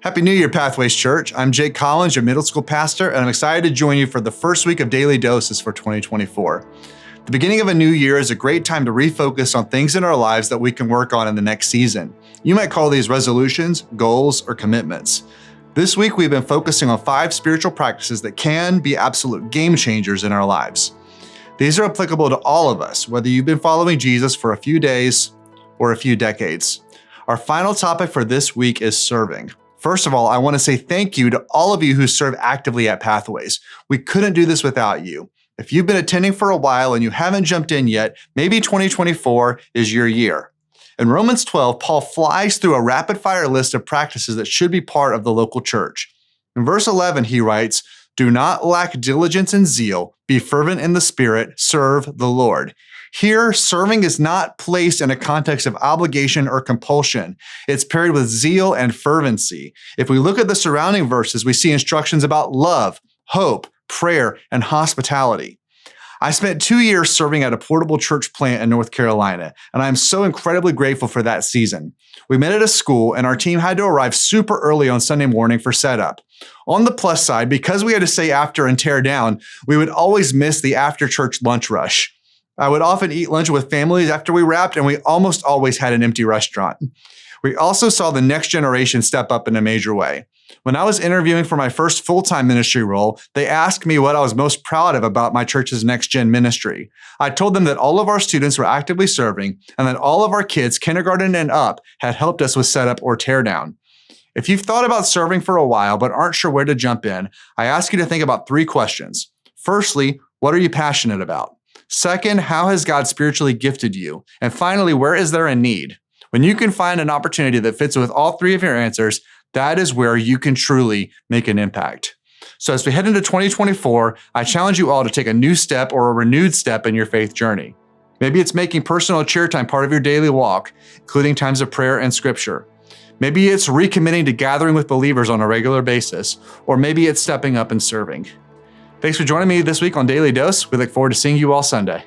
Happy New Year, Pathways Church. I'm Jake Collins, your middle school pastor, and I'm excited to join you for the first week of Daily Doses for 2024. The beginning of a new year is a great time to refocus on things in our lives that we can work on in the next season. You might call these resolutions, goals, or commitments. This week, we've been focusing on 5 spiritual practices that can be absolute game changers in our lives. These are applicable to all of us, whether you've been following Jesus for a few days or a few decades. Our final topic for this week is serving. First of all, I want to say thank you to all of you who serve actively at Pathways. We couldn't do this without you. If you've been attending for a while and you haven't jumped in yet, maybe 2024 is your year. In Romans 12, Paul flies through a rapid-fire list of practices that should be part of the local church. In verse 11, he writes, "Do not lack diligence and zeal. Be fervent in the Spirit. Serve the Lord." Here, serving is not placed in a context of obligation or compulsion. It's paired with zeal and fervency. If we look at the surrounding verses, we see instructions about love, hope, prayer, and hospitality. I spent 2 years serving at a portable church plant in North Carolina, and I'm so incredibly grateful for that season. We met at a school, and our team had to arrive super early on Sunday morning for setup. On the plus side, because we had to stay after and tear down, we would always miss the after-church lunch rush. I would often eat lunch with families after we wrapped, and we almost always had an empty restaurant. We also saw the next generation step up in a major way. When I was interviewing for my first full-time ministry role, they asked me what I was most proud of about my church's next-gen ministry. I told them that all of our students were actively serving and that all of our kids, kindergarten and up, had helped us with setup or teardown. If you've thought about serving for a while but aren't sure where to jump in, I ask you to think about 3 questions. Firstly, what are you passionate about? Second, how has God spiritually gifted you? And finally, where is there a need? When you can find an opportunity that fits with all 3 of your answers, that is where you can truly make an impact. So as we head into 2024, I challenge you all to take a new step or a renewed step in your faith journey. Maybe it's making personal chair time part of your daily walk, including times of prayer and scripture. Maybe it's recommitting to gathering with believers on a regular basis, or maybe it's stepping up and serving. Thanks for joining me this week on Daily Dose. We look forward to seeing you all Sunday.